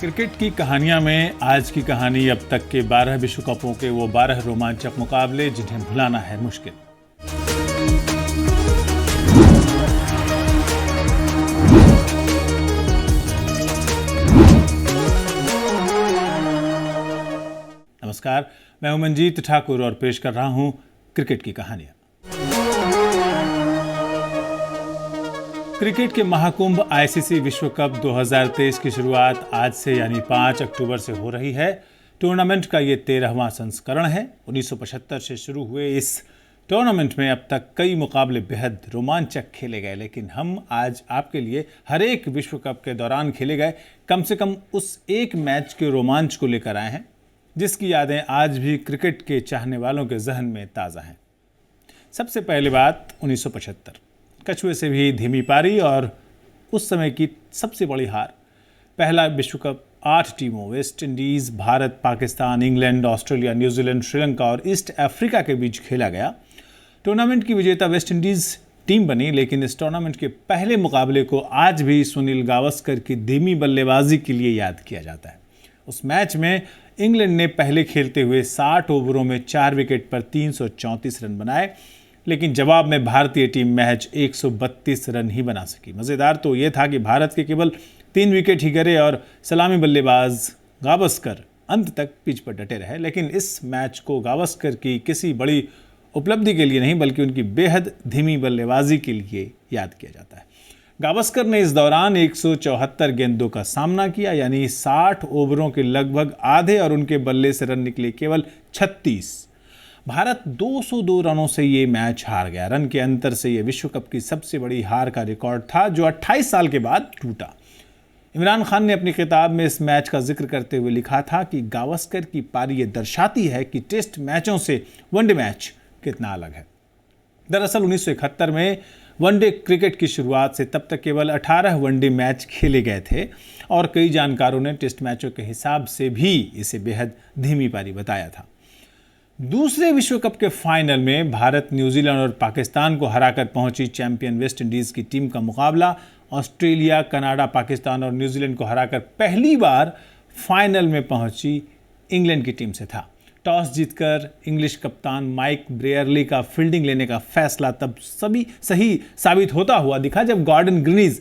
Cricket की कहानियां में आज की कहानी अब तक के 12 विश्व कपों के वो 12 रोमांचक मुकाबले जिन्हें भुलाना है मुश्किल। नमस्कार, मैं हूं मंजीत ठाकुर और पेश कर रहा हूं क्रिकेट की कहानियां। क्रिकेट के महाकुंभ आईसीसी विश्व कप 2023 की शुरुआत आज से यानी 5 अक्टूबर से हो रही है। टूर्नामेंट का ये 13वां संस्करण है। 1975 से शुरू हुए इस टूर्नामेंट में अब तक कई मुकाबले बेहद रोमांचक खेले गए, लेकिन हम आज आपके लिए हर एक विश्व कप के दौरान खेले गए कम से कम उस एक मैच के रोमांच को लेकर आए हैं जिसकी यादें आज भी क्रिकेट के चाहने वालों के जहन में ताज़ा हैं। सबसे पहले बात 1975, कछुए से भी धीमी पारी और उस समय की सबसे बड़ी हार। पहला विश्व कप 8 टीमों West Indies, Bharat, Pakistan, England, Australia, New Zealand, Sri Lanka और ईस्ट अफ्रीका के बीच खेला गया। टूर्नामेंट की विजेता वेस्ट इंडीज़ टीम बनी, लेकिन इस टूर्नामेंट के पहले मुकाबले को आज भी सुनील गावस्कर की धीमी बल्लेबाजी के लिए याद किया जाता है। उस मैच में इंग्लैंड ने पहले खेलते हुए 60 ओवरों में 4 विकेट पर 334 रन बनाए, लेकिन जवाब में भारतीय टीम महज 132 रन ही बना सकी। मज़ेदार तो ये था कि भारत के केवल 3 विकेट ही गिरे और सलामी बल्लेबाज गावस्कर अंत तक पिच पर डटे रहे। लेकिन इस मैच को गावस्कर की किसी बड़ी उपलब्धि के लिए नहीं, बल्कि उनकी बेहद धीमी बल्लेबाजी के लिए याद किया जाता है। गावस्कर ने इस दौरान 174 गेंदों का सामना किया, यानी 60 ओवरों के लगभग आधे, और उनके बल्ले से रन निकले केवल 36। भारत 202 रनों से ये मैच हार गया। रन के अंतर से ये विश्व कप की सबसे बड़ी हार का रिकॉर्ड था जो 28 साल के बाद टूटा। इमरान खान ने अपनी किताब में इस मैच का जिक्र करते हुए लिखा था कि गावस्कर की पारी ये दर्शाती है कि टेस्ट मैचों से वनडे मैच कितना अलग है। दरअसल 1971 में वनडे क्रिकेट की शुरुआत से तब तक केवल 18 वनडे मैच खेले गए थे और कई जानकारों ने टेस्ट मैचों के हिसाब से भी इसे बेहद धीमी पारी बताया था। दूसरे विश्व कप के फाइनल में भारत न्यूजीलैंड और पाकिस्तान को हराकर पहुंची चैंपियन वेस्ट इंडीज़ की टीम का मुकाबला ऑस्ट्रेलिया, कनाडा, पाकिस्तान और न्यूजीलैंड को हराकर पहली बार फाइनल में पहुंची इंग्लैंड की टीम से था। टॉस जीतकर इंग्लिश कप्तान माइक ब्रेयरली का फील्डिंग लेने का फैसला तब सही साबित होता हुआ दिखा जब Gordon Greenidge,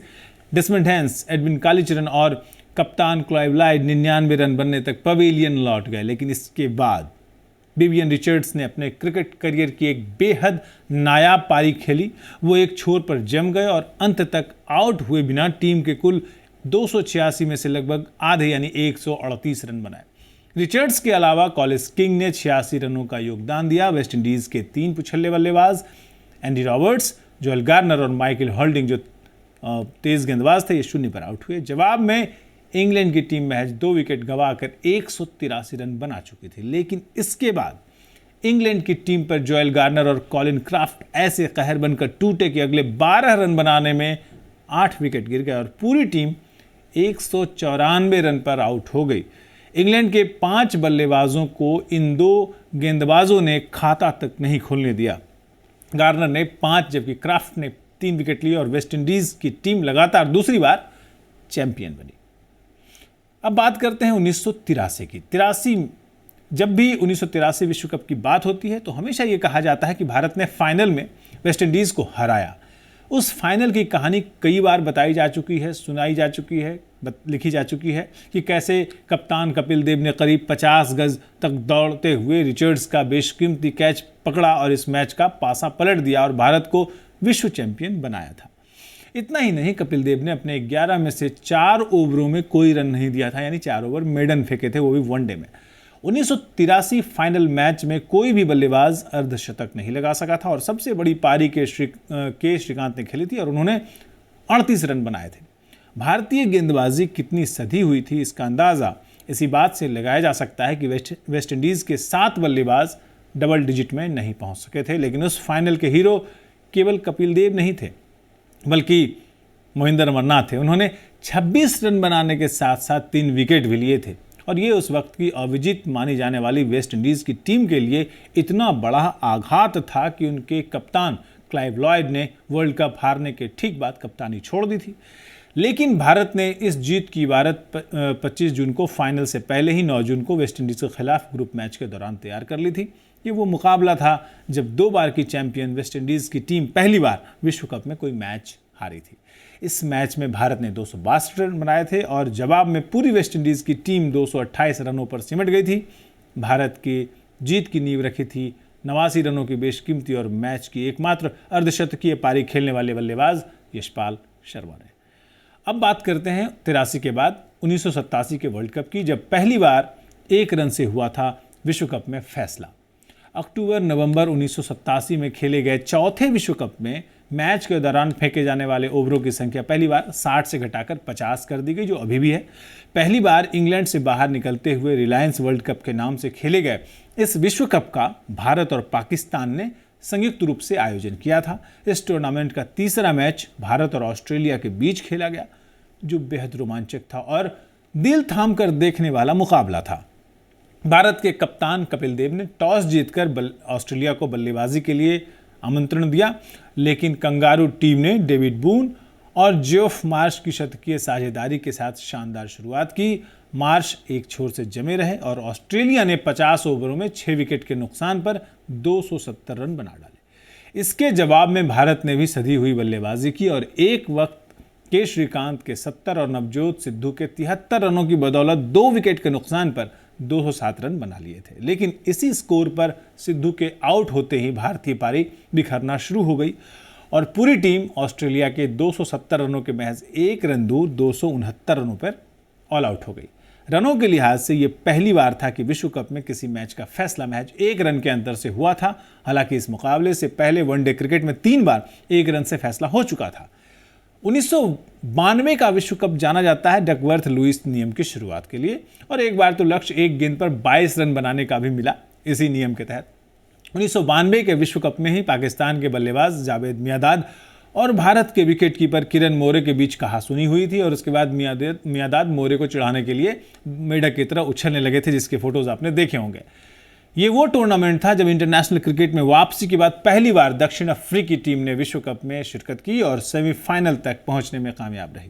Desmond Haynes, Edwin Kallicharran और कप्तान क्लाइव लाइड 99 रन बनने तक पवेलियन लौट गए। लेकिन इसके बाद विवियन रिचर्ड्स ने अपने क्रिकेट करियर की एक बेहद नायाब पारी खेली। वो एक छोर पर जम गए और अंत तक आउट हुए बिना टीम के कुल 286 में से लगभग आधे यानी 138 रन बनाए। रिचर्ड्स के अलावा कॉलिस किंग ने 86 रनों का योगदान दिया। वेस्ट इंडीज़ के 3 पुछल्ले बल्लेबाज एंडी रॉबर्ट्स, जोएल गार्नर और माइकल होल्डिंग जो तेज गेंदबाज थे, ये 0 पर आउट हुए। जवाब में इंग्लैंड की टीम महज 2 विकेट गंवाकर 183 रन बना चुकी थी। लेकिन इसके बाद इंग्लैंड की टीम पर जोएल गार्नर और कॉलिन क्राफ्ट ऐसे कहर बनकर टूटे कि अगले 12 रन बनाने में 8 विकेट गिर गए और पूरी टीम 194 रन पर आउट हो गई। इंग्लैंड के 5 बल्लेबाजों को इन 2 गेंदबाजों ने खाता तक नहीं खोलने दिया। गार्नर ने 5 जबकि क्राफ्ट ने 3 विकेट लिए और वेस्ट इंडीज़ की टीम लगातार दूसरी बार चैंपियन बनी। अब बात करते हैं 1983 की। जब भी 1983 विश्व कप की बात होती है तो हमेशा ये कहा जाता है कि भारत ने फाइनल में वेस्ट इंडीज़ को हराया। उस फाइनल की कहानी कई बार बताई जा चुकी है, सुनाई जा चुकी है, लिखी जा चुकी है कि कैसे कप्तान कपिल देव ने करीब 50 गज तक दौड़ते हुए रिचर्ड्स का बेशकीमती कैच पकड़ा और इस मैच का पासा पलट दिया और भारत को विश्व चैंपियन बनाया था। इतना ही नहीं, कपिल देव ने अपने 11 में से 4 ओवरों में कोई रन नहीं दिया था, यानी 4 ओवर मेडन फेंके थे, वो भी वनडे में। 1983 फाइनल मैच में कोई भी बल्लेबाज अर्धशतक नहीं लगा सका था और सबसे बड़ी पारी के श्रीकांत ने खेली थी और उन्होंने 38 रन बनाए थे। भारतीय गेंदबाजी कितनी सधी हुई थी इसका अंदाज़ा इसी बात से लगाया जा सकता है कि वेस्ट इंडीज़ के 7 बल्लेबाज डबल डिजिट में नहीं पहुंच सके थे। लेकिन उस फाइनल के हीरो केवल कपिल देव नहीं थे, बल्कि मोहिंदर अमरनाथ थे। उन्होंने 26 रन बनाने के साथ साथ 3 विकेट भी लिए थे और ये उस वक्त की अविजित मानी जाने वाली वेस्ट इंडीज़ की टीम के लिए इतना बड़ा आघात था कि उनके कप्तान क्लाइव लॉयड ने वर्ल्ड कप हारने के ठीक बाद कप्तानी छोड़ दी थी। लेकिन भारत ने इस जीत की इबारत 25 जून को फाइनल से पहले ही 9 जून को वेस्टइंडीज के खिलाफ ग्रुप मैच के दौरान तैयार कर ली थी। ये वो मुकाबला था जब 2 बार की चैंपियन वेस्टइंडीज की टीम पहली बार विश्व कप में कोई मैच हारी थी। इस मैच में भारत ने 262 रन बनाए थे और जवाब में पूरी वेस्टइंडीज की टीम 228 रनों पर सिमट गई थी। भारत की जीत की नींव रखी थी 89 रनों की बेशकीमती और मैच की एकमात्र अर्धशतकीय पारी खेलने वाले बल्लेबाज यशपाल शर्मा ने। अब बात करते हैं 83 के बाद 1987 के वर्ल्ड कप की, जब पहली बार 1 रन से हुआ था विश्व कप में फैसला। अक्टूबर-नवंबर 1987 में खेले गए चौथे विश्व कप में मैच के दौरान फेंके जाने वाले ओवरों की संख्या पहली बार 60 से घटाकर 50 कर दी गई, जो अभी भी है। पहली बार इंग्लैंड से बाहर निकलते हुए रिलायंस वर्ल्ड कप के नाम से खेले गए इस विश्व कप का भारत और पाकिस्तान ने संयुक्त रूप से आयोजन किया था। इस टूर्नामेंट का तीसरा मैच भारत और ऑस्ट्रेलिया के बीच खेला गया, जो बेहद रोमांचक था और दिल थाम कर देखने वाला मुकाबला था। भारत के कप्तान कपिल देव ने टॉस जीतकर ऑस्ट्रेलिया को बल्लेबाजी के लिए आमंत्रण दिया, लेकिन कंगारू टीम ने डेविड बून और जेफ मार्श की शतकीय साझेदारी के साथ शानदार शुरुआत की। मार्श एक छोर से जमे रहे और ऑस्ट्रेलिया ने 50 ओवरों में 6 विकेट के नुकसान पर 270 रन बना डाले। इसके जवाब में भारत ने भी सधी हुई बल्लेबाजी की और एक वक्त के श्रीकांत के 70 और नवजोत सिद्धू के 73 रनों की बदौलत 2 विकेट के नुकसान पर 207 रन बना लिए थे। लेकिन इसी स्कोर पर सिद्धू के आउट होते ही भारतीय पारी बिखरना शुरू हो गई और पूरी टीम ऑस्ट्रेलिया के 270 रनों के महज 1 रन दूर 269 रनों पर ऑल आउट हो गई। रनों के लिहाज से यह पहली बार था कि विश्व कप में किसी मैच का फैसला मैच 1 रन के अंतर से हुआ था। हालांकि इस मुकाबले से पहले वनडे क्रिकेट में 3 बार 1 रन से फैसला हो चुका था। 1992 का विश्व कप जाना जाता है डकवर्थ लुईस नियम की शुरुआत के लिए, और एक बार तो लक्ष्य एक गेंद पर 22 रन बनाने का भी मिला इसी नियम के तहत। 1992 के विश्व कप में ही पाकिस्तान के बल्लेबाज जावेद मियांदाद और भारत के विकेटकीपर किरण मोरे के बीच कहासुनी हुई थी और उसके बाद मियांदाद मोरे को चिढ़ाने के लिए मेढक की तरह उछलने लगे थे, जिसके फोटोज आपने देखे होंगे। ये वो टूर्नामेंट था जब इंटरनेशनल क्रिकेट में वापसी के बाद पहली बार दक्षिण अफ्रीकी टीम ने विश्व कप में शिरकत की और सेमीफाइनल तक पहुंचने में कामयाब रही।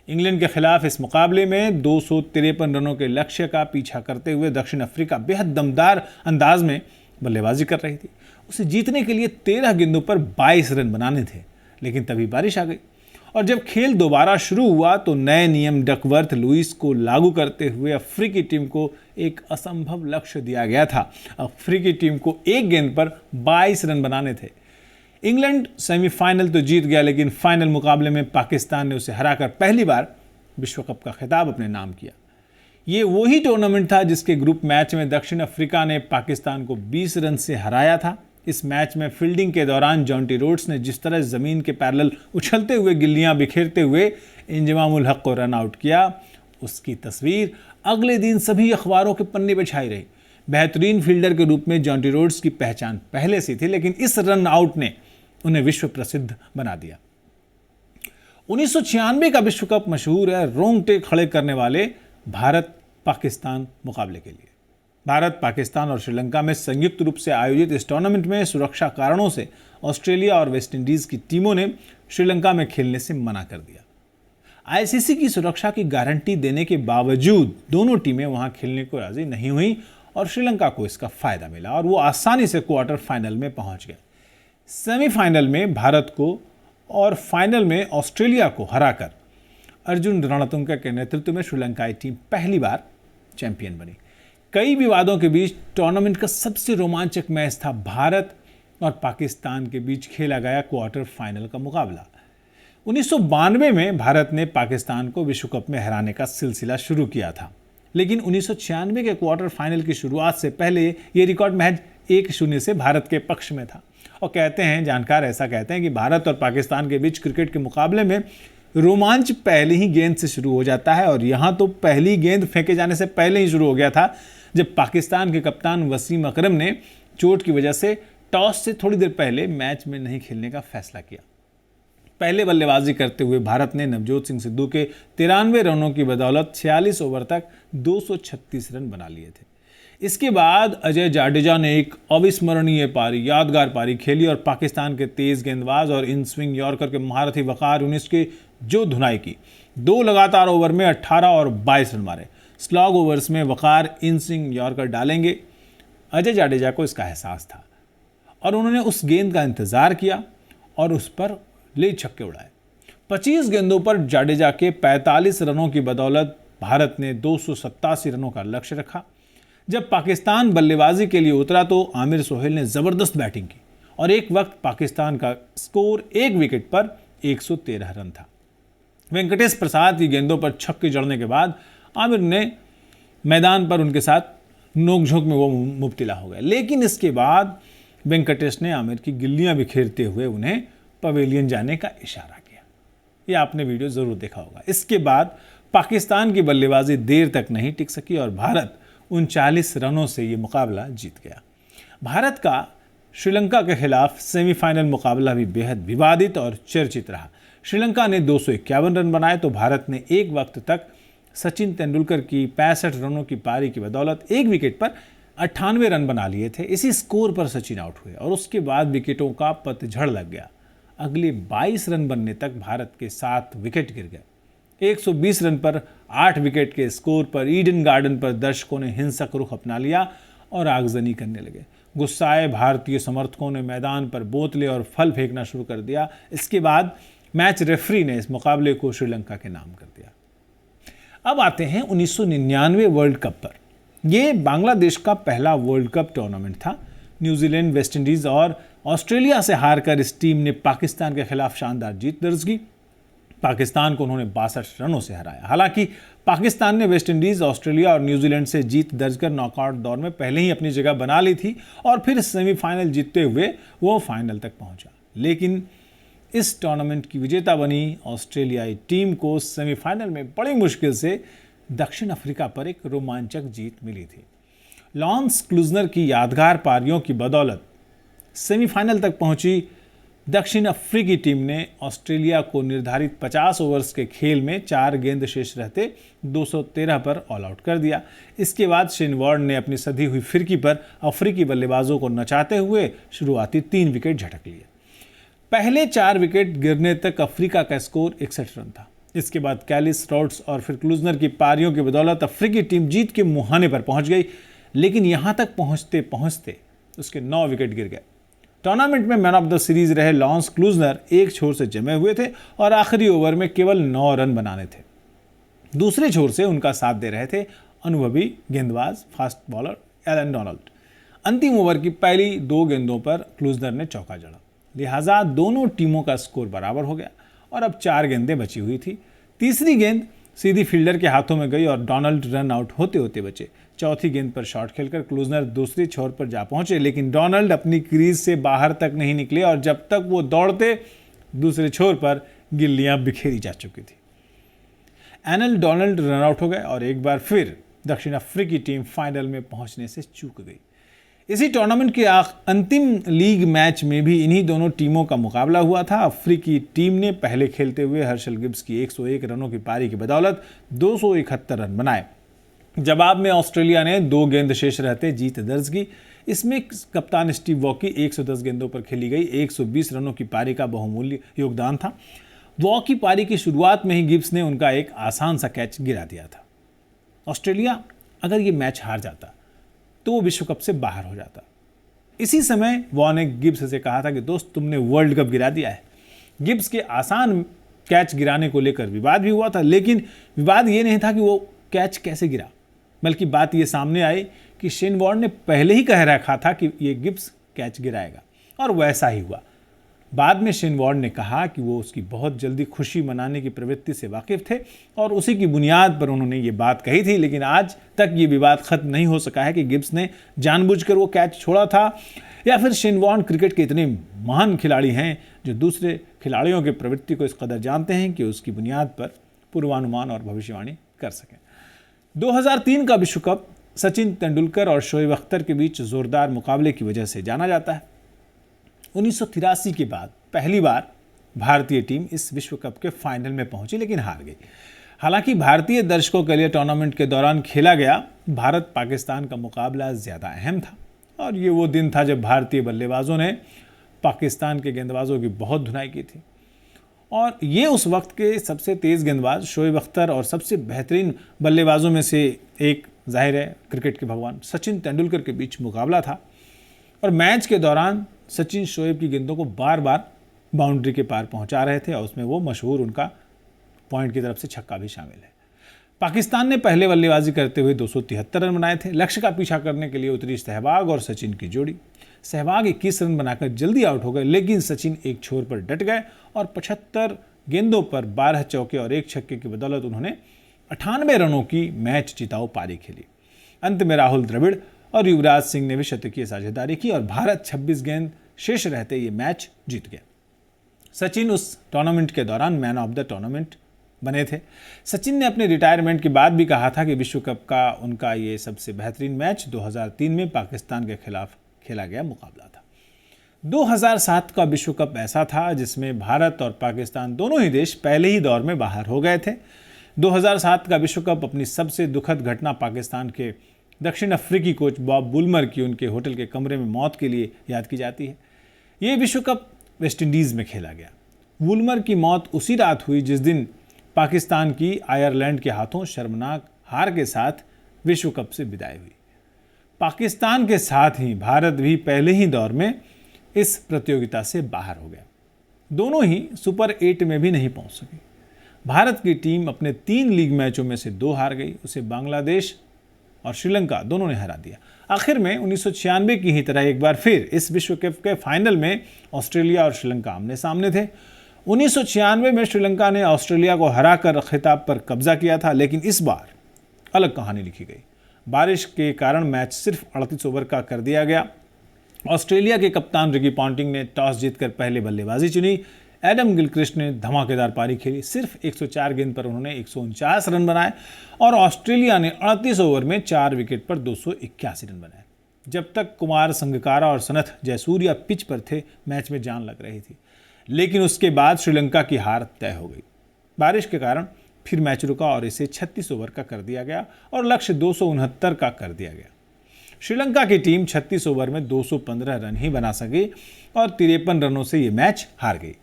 इंग्लैंड के खिलाफ इस मुकाबले में 253 रनों के लक्ष्य का पीछा करते हुए दक्षिण अफ्रीका बेहद दमदार अंदाज में बल्लेबाजी कर रही थी। उसे जीतने के लिए 13 गेंदों पर 22 रन बनाने थे, लेकिन तभी बारिश आ गई और जब खेल दोबारा शुरू हुआ तो नए नियम डकवर्थ लुईस को लागू करते हुए अफ्रीकी टीम को एक असंभव लक्ष्य दिया गया था। अफ्रीकी टीम को 1 गेंद पर 22 रन बनाने थे। इंग्लैंड सेमीफाइनल तो जीत गया, लेकिन फाइनल मुकाबले में पाकिस्तान ने उसे हराकर पहली बार विश्व कप का खिताब अपने नाम किया। ये वही टूर्नामेंट था जिसके ग्रुप मैच में दक्षिण अफ्रीका ने पाकिस्तान को 20 रन से हराया था। इस मैच में फील्डिंग के दौरान जॉन्टी रोड्स ने जिस तरह जमीन के पैरेलल उछलते हुए गिल्लियां बिखेरते हुए इंजमामुल हक को रन आउट किया, उसकी तस्वीर अगले दिन सभी अखबारों के पन्ने पर छाई रही। बेहतरीन फील्डर के रूप में जॉन्टी रोड्स की पहचान पहले से थी, लेकिन इस रन आउट ने उन्हें विश्व प्रसिद्ध बना दिया। 1996 का विश्व कप मशहूर है रोंगटे खड़े करने वाले भारत पाकिस्तान मुकाबले के लिए। भारत, पाकिस्तान और श्रीलंका में संयुक्त रूप से आयोजित इस टूर्नामेंट में सुरक्षा कारणों से ऑस्ट्रेलिया और वेस्टइंडीज की टीमों ने श्रीलंका में खेलने से मना कर दिया। आईसीसी की सुरक्षा की गारंटी देने के बावजूद दोनों टीमें वहां खेलने को राजी नहीं हुई और श्रीलंका को इसका फायदा मिला और वो आसानी से क्वार्टर फाइनल में पहुंच गए। सेमीफाइनल में भारत को और फाइनल में ऑस्ट्रेलिया को हराकर अर्जुन रणतुंगा के नेतृत्व में श्रीलंकाई टीम पहली बार चैंपियन बनी। कई विवादों के बीच टूर्नामेंट का सबसे रोमांचक मैच था भारत और पाकिस्तान के बीच खेला गया क्वार्टर फाइनल का मुकाबला। 1992 में भारत ने पाकिस्तान को विश्व कप में हराने का सिलसिला शुरू किया था, लेकिन 1996 के क्वार्टर फाइनल की शुरुआत से पहले ये रिकॉर्ड महज 1-0 से भारत के पक्ष में था। और कहते हैं, जानकार ऐसा कहते हैं कि भारत और पाकिस्तान के बीच क्रिकेट के मुकाबले में रोमांच पहले ही गेंद से शुरू हो जाता है और यहाँ तो पहली गेंद फेंके जाने से पहले ही शुरू हो गया था, जब पाकिस्तान के कप्तान वसीम अकरम ने चोट की वजह से टॉस से थोड़ी देर पहले मैच में नहीं खेलने का फैसला किया। पहले बल्लेबाजी करते हुए भारत ने नवजोत सिंह सिद्धू के 93 रनों की बदौलत 46 ओवर तक 236 रन बना लिए थे। इसके बाद अजय जाडेजा ने एक अविस्मरणीय पारी, यादगार पारी खेली और पाकिस्तान के तेज गेंदबाज और इन स्विंग यॉर्कर के महारथी वकार यूनिस के जो धुनाई की। 2 लगातार ओवर में 18 और 22 रन मारे। स्लॉग ओवर्स में वकार, इन स्विंग यॉर्कर डालेंगे, अजय जाडेजा को इसका एहसास था और उन्होंने उस गेंद का इंतजार किया और उस पर ले छक्के उड़ाए। 25 गेंदों पर जाडेजा के 45 रनों की बदौलत भारत ने 287 रनों का लक्ष्य रखा। जब पाकिस्तान बल्लेबाजी के लिए उतरा तो आमिर सोहेल ने जबरदस्त बैटिंग की और एक वक्त पाकिस्तान का स्कोर 1 विकेट पर 113 रन था। वेंकटेश प्रसाद की गेंदों पर छक्के जड़ने के बाद आमिर ने मैदान पर उनके साथ नोकझोंक में वो मुब्तिला हो गए, लेकिन इसके बाद वेंकटेश ने आमिर की गिल्लियां बिखेरते हुए उन्हें पवेलियन जाने का इशारा किया। ये आपने वीडियो जरूर देखा होगा। इसके बाद पाकिस्तान की बल्लेबाजी देर तक नहीं टिक सकी और भारत 39 रनों से ये मुकाबला जीत गया। भारत का श्रीलंका के खिलाफ सेमीफाइनल मुकाबला भी बेहद विवादित और चर्चित रहा। श्रीलंका ने 251 रन बनाए तो भारत ने एक वक्त तक सचिन तेंदुलकर की 65 रनों की पारी की बदौलत 1 विकेट पर 98 रन बना लिए थे। इसी स्कोर पर सचिन आउट हुए और उसके बाद विकेटों का पतझड़ लग गया। अगले 22 रन बनने तक भारत के 7 विकेट गिर गए। 120 रन पर 8 विकेट के स्कोर पर ईडन गार्डन पर दर्शकों ने हिंसक रुख अपना लिया और आगजनी करने लगे। गुस्साए भारतीय समर्थकों ने मैदान पर बोतलें और फल फेंकना शुरू कर दिया। इसके बाद मैच रेफरी ने इस मुकाबले को श्रीलंका के नाम कर दिया। अब आते हैं 1999 वर्ल्ड कप पर। यह बांग्लादेश का पहला वर्ल्ड कप टूर्नामेंट था। न्यूजीलैंड, वेस्ट इंडीज और ऑस्ट्रेलिया से हारकर इस टीम ने पाकिस्तान के खिलाफ शानदार जीत दर्ज की। पाकिस्तान को उन्होंने 62 रनों से हराया। हालांकि पाकिस्तान ने वेस्ट इंडीज, ऑस्ट्रेलिया और न्यूजीलैंड से जीत दर्ज कर नॉकआउट दौर में पहले ही अपनी जगह बना ली थी और फिर सेमीफाइनल जीतते हुए वो फाइनल तक पहुंचा। लेकिन इस टूर्नामेंट की विजेता बनी ऑस्ट्रेलियाई टीम को सेमीफाइनल में बड़ी मुश्किल से दक्षिण अफ्रीका पर एक रोमांचक जीत मिली थी। लॉन्स क्लूजनर की यादगार पारियों की बदौलत सेमीफाइनल तक पहुंची दक्षिण अफ्रीकी टीम ने ऑस्ट्रेलिया को निर्धारित 50 ओवर्स के खेल में 4 गेंद शेष रहते 213 पर ऑल आउट कर दिया। इसके बाद शेन वॉर्न ने अपनी सधी हुई फिरकी पर अफ्रीकी बल्लेबाजों को नचाते हुए शुरुआती 3 विकेट झटक लिए। पहले 4 विकेट गिरने तक अफ्रीका का स्कोर 61 रन था। इसके बाद कैलिस, रॉड्स और फिर क्लूजनर की पारियों की बदौलत अफ्रीकी टीम जीत के मुहाने पर पहुंच गई, लेकिन यहां तक पहुंचते पहुंचते उसके 9 विकेट गिर गए। टूर्नामेंट में मैन ऑफ द सीरीज रहे लॉन्स क्लूजनर एक छोर से जमे हुए थे और आखिरी ओवर में केवल 9 रन बनाने थे। दूसरे छोर से उनका साथ दे रहे थे अनुभवी गेंदबाज फास्ट बॉलर एलन डोनाल्ड। अंतिम ओवर की पहली 2 गेंदों पर क्लूजनर ने चौका जड़ा, लिहाजा दोनों टीमों का स्कोर बराबर हो गया और अब 4 गेंदें बची हुई थी। तीसरी गेंद सीधी फील्डर के हाथों में गई और डोनाल्ड रन आउट होते होते बचे। चौथी गेंद पर शॉट खेलकर क्लूजनर दूसरी छोर पर जा पहुंचे, लेकिन डोनाल्ड अपनी क्रीज से बाहर तक नहीं निकले और जब तक वो दौड़ते दूसरे छोर पर गिल्लियां बिखेरी जा चुकी थी। एनल डोनाल्ड रन आउट हो गए और एक बार फिर दक्षिण अफ्रीकी टीम फाइनल में पहुंचने से चूक गई। इसी टूर्नामेंट के अंतिम लीग मैच में भी इन्हीं दोनों टीमों का मुकाबला हुआ था। अफ्रीकी टीम ने पहले खेलते हुए हर्षल गिब्स की 101 रनों की पारी की बदौलत 271 रन बनाए। जवाब में ऑस्ट्रेलिया ने 2 गेंद शेष रहते जीत दर्ज की। इसमें कप्तान स्टीव वॉ की 110 गेंदों पर खेली गई 120 रनों की पारी का बहुमूल्य योगदान था। वॉ की पारी की शुरुआत में ही गिब्स ने उनका एक आसान सा कैच गिरा दिया था। ऑस्ट्रेलिया अगर ये मैच हार जाता तो वो विश्व कप से बाहर हो जाता। इसी समय वॉ ने गिब्स से कहा था कि दोस्त, तुमने वर्ल्ड कप गिरा दिया है। गिब्स के आसान कैच गिराने को लेकर विवाद भी हुआ था, लेकिन विवाद ये नहीं था कि वो कैच कैसे गिरा, बल्कि बात ये सामने आई कि शेन वॉर्न ने पहले ही कह रखा था कि ये गिब्स कैच गिराएगा और वैसा ही हुआ। बाद में शेन वॉर्न ने कहा कि वो उसकी बहुत जल्दी खुशी मनाने की प्रवृत्ति से वाकिफ थे और उसी की बुनियाद पर उन्होंने ये बात कही थी, लेकिन आज तक ये विवाद खत्म नहीं हो सका है कि गिब्स ने जानबूझकर वो कैच छोड़ा था या फिर शेन वॉर्न क्रिकेट के इतने महान खिलाड़ी हैं जो दूसरे खिलाड़ियों की प्रवृत्ति को इस कदर जानते हैं कि उसकी बुनियाद पर पूर्वानुमान और भविष्यवाणी कर सकें। 2003 का विश्व कप सचिन तेंदुलकर और शोएब अख्तर के बीच जोरदार मुकाबले की वजह से जाना जाता है। 1983 के बाद पहली बार भारतीय टीम इस विश्व कप के फाइनल में पहुंची, लेकिन हार गई। हालांकि भारतीय दर्शकों के लिए टूर्नामेंट के दौरान खेला गया भारत पाकिस्तान का मुकाबला ज़्यादा अहम था और ये वो दिन था जब भारतीय बल्लेबाजों ने पाकिस्तान के गेंदबाजों की बहुत धुनाई की थी। और ये उस वक्त के सबसे तेज़ गेंदबाज शोएब अख्तर और सबसे बेहतरीन बल्लेबाजों में से एक, जाहिर है क्रिकेट के भगवान सचिन तेंदुलकर के बीच मुकाबला था। और मैच के दौरान सचिन शोएब की गेंदों को बार बार बाउंड्री के पार पहुंचा रहे थे और उसमें वो मशहूर उनका पॉइंट की तरफ से छक्का भी शामिल है। पाकिस्तान ने पहले बल्लेबाजी करते हुए 273 रन बनाए थे। लक्ष्य का पीछा करने के लिए उतरी सहवाग और सचिन की जोड़ी। सहवाग 21 रन बनाकर जल्दी आउट हो गए, लेकिन सचिन एक छोर पर डट गए और 75 गेंदों पर 12 चौके और एक छक्के की बदौलत उन्होंने 98 रनों की मैच जिताऊ पारी खेली। अंत में राहुल द्रविड़ और युवराज सिंह ने भी शतकीय साझेदारी की और भारत 26 गेंद शेष रहते ये मैच जीत गया। सचिन उस टूर्नामेंट के दौरान मैन ऑफ द टूर्नामेंट बने थे। सचिन ने अपने रिटायरमेंट के बाद भी कहा था कि विश्व कप का उनका ये सबसे बेहतरीन मैच 2003 में पाकिस्तान के खिलाफ खेला गया मुकाबला था। 2007 का विश्व कप ऐसा था जिसमें भारत और पाकिस्तान दोनों ही देश पहले ही दौर में बाहर हो गए थे। 2007 का विश्व कप अपनी सबसे दुखद घटना पाकिस्तान के दक्षिण अफ्रीकी कोच बॉब वुलमर की उनके होटल के कमरे में मौत के लिए याद की जाती है। ये विश्व कप वेस्ट इंडीज़ में खेला गया। वुलमर की मौत उसी रात हुई जिस दिन पाकिस्तान की आयरलैंड के हाथों शर्मनाक हार के साथ विश्व कप से विदाई हुई। पाकिस्तान के साथ ही भारत भी पहले ही दौर में इस प्रतियोगिता से बाहर हो गया। दोनों ही सुपर 8 में भी नहीं पहुंच सके। भारत की टीम अपने 3 लीग मैचों में से 2 हार गई। उसे बांग्लादेश और श्रीलंका दोनों ने हरा दिया। आखिर में 1996 की ही तरह एक बार फिर इस विश्व कप के फाइनल में ऑस्ट्रेलिया और श्रीलंका आमने सामने थे। 1996 में श्रीलंका ने ऑस्ट्रेलिया को हराकर खिताब पर कब्जा किया था, लेकिन इस बार अलग कहानी लिखी गई। बारिश के कारण मैच सिर्फ 38 ओवर का कर दिया गया। ऑस्ट्रेलिया के कप्तान रिकी पॉन्टिंग ने टॉस जीतकर पहले बल्लेबाजी चुनी। एडम गिलक्रिस्ट ने धमाकेदार पारी खेली। सिर्फ 104 गेंद पर उन्होंने 149 रन बनाए और ऑस्ट्रेलिया ने 38 ओवर में 4 विकेट पर 281 रन बनाए। जब तक कुमार संगकारा और सनथ जयसूर्या पिच पर थे, मैच में जान लग रही थी, लेकिन उसके बाद श्रीलंका की हार तय हो गई। बारिश के कारण फिर मैच रुका और इसे 36 ओवर का कर दिया गया और लक्ष्य 269 का कर दिया गया। श्रीलंका की टीम 36 ओवर में 215 रन ही बना सकी और 53 रनों से ये मैच हार गई।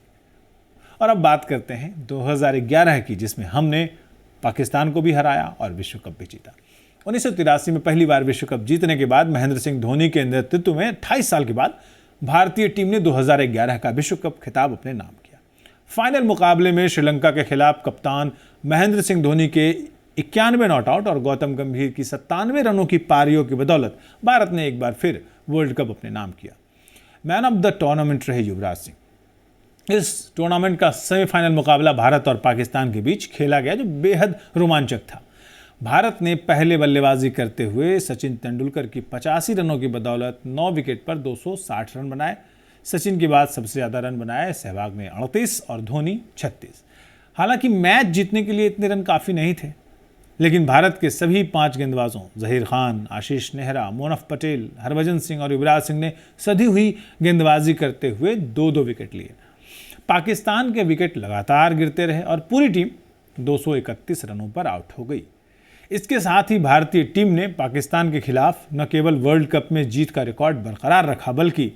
और अब बात करते हैं 2011 की, जिसमें हमने पाकिस्तान को भी हराया और विश्व कप भी जीता। 1983 में पहली बार विश्व कप जीतने के बाद महेंद्र सिंह धोनी के नेतृत्व में 28 साल के बाद भारतीय टीम ने 2011 का विश्व कप खिताब अपने नाम किया। फाइनल मुकाबले में श्रीलंका के खिलाफ कप्तान महेंद्र सिंह धोनी के 91 नॉट आउट और गौतम गंभीर की 97 रनों की पारियों की बदौलत भारत ने एक बार फिर वर्ल्ड कप अपने नाम किया। मैन ऑफ द टूर्नामेंट रहे युवराज सिंह। इस टूर्नामेंट का सेमीफाइनल मुकाबला भारत और पाकिस्तान के बीच खेला गया, जो बेहद रोमांचक था। भारत ने पहले बल्लेबाजी करते हुए सचिन तेंदुलकर की 85 रनों की बदौलत 9 विकेट पर 260 रन बनाए। सचिन के बाद सबसे ज़्यादा रन बनाए सहवाग ने 38 और धोनी 36। हालांकि मैच जीतने के लिए इतने रन काफ़ी नहीं थे, लेकिन भारत के सभी 5 गेंदबाजों जहीर खान, आशीष नेहरा, मोनफ पटेल, हरभजन सिंह और युवराज सिंह ने सधी हुई गेंदबाजी करते हुए 2-2 विकेट लिए। पाकिस्तान के विकेट लगातार गिरते रहे और पूरी टीम 231 रनों पर आउट हो गई। इसके साथ ही भारतीय टीम ने पाकिस्तान के खिलाफ न केवल वर्ल्ड कप में जीत का रिकॉर्ड बरकरार रखा, बल्कि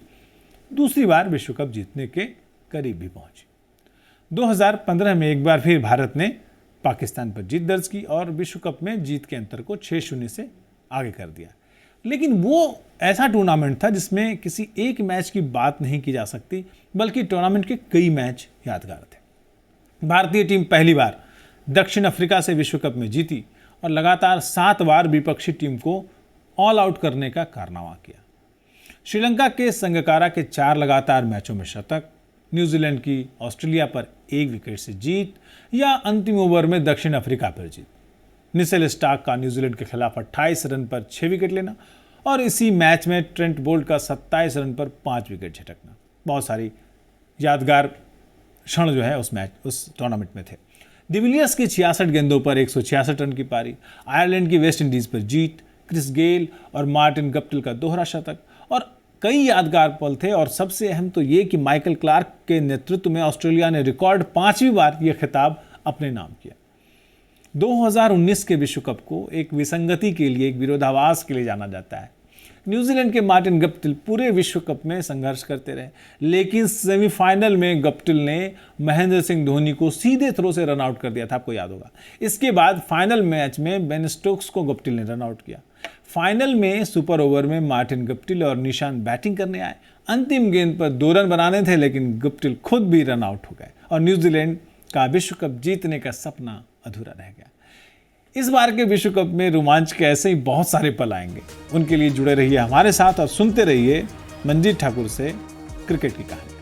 दूसरी बार विश्व कप जीतने के करीब भी पहुंची। 2015 में एक बार फिर भारत ने पाकिस्तान पर जीत दर्ज की और विश्व कप में जीत के अंतर को 6-0 से आगे कर दिया। लेकिन वो ऐसा टूर्नामेंट था जिसमें किसी एक मैच की बात नहीं की जा सकती, बल्कि टूर्नामेंट के कई मैच यादगार थे। भारतीय टीम पहली बार दक्षिण अफ्रीका से विश्व कप में जीती और लगातार 7 बार विपक्षी टीम को ऑल आउट करने का कारनामा किया। श्रीलंका के संगकारा के 4 लगातार मैचों में शतक, न्यूजीलैंड की ऑस्ट्रेलिया पर 1 विकेट से जीत या अंतिम ओवर में दक्षिण अफ्रीका पर जीत, मिचेल स्टार्क का न्यूजीलैंड के खिलाफ 28 रन पर 6 विकेट लेना और इसी मैच में ट्रेंट बोल्ट का 27 रन पर 5 विकेट झटकना। बहुत सारी यादगार क्षण जो है उस टूर्नामेंट में थे। डिविलियर्स की 66 गेंदों पर 166 रन की पारी, आयरलैंड की वेस्ट इंडीज़ पर जीत, क्रिस गेल और मार्टिन गप्टिल का दोहरा शतक और कई यादगार पल थे। और सबसे अहम तो ये कि माइकल क्लार्क के नेतृत्व में ऑस्ट्रेलिया ने रिकॉर्ड 5वीं बार यह खिताब अपने नाम किया। 2019 के विश्व कप को एक विसंगति के लिए, एक विरोधाभास के लिए जाना जाता है। न्यूजीलैंड के मार्टिन गप्टिल पूरे विश्व कप में संघर्ष करते रहे, लेकिन सेमीफाइनल में गप्टिल ने महेंद्र सिंह धोनी को सीधे थ्रो से रन आउट कर दिया था, आपको याद होगा। इसके बाद फाइनल मैच में बेन स्टोक्स को गप्टिल ने रन आउट किया। फाइनल में सुपर ओवर में मार्टिन गप्टिल और निशान बैटिंग करने आए। अंतिम गेंद पर 2 रन बनाने थे, लेकिन गप्टिल खुद भी रन आउट हो गए और न्यूजीलैंड का विश्व कप जीतने का सपना अधूरा रह गया। इस बार के विश्व कप में रोमांच के ऐसे ही बहुत सारे पल आएंगे। उनके लिए जुड़े रहिए हमारे साथ और सुनते रहिए मंजीत ठाकुर से क्रिकेट की कहानी।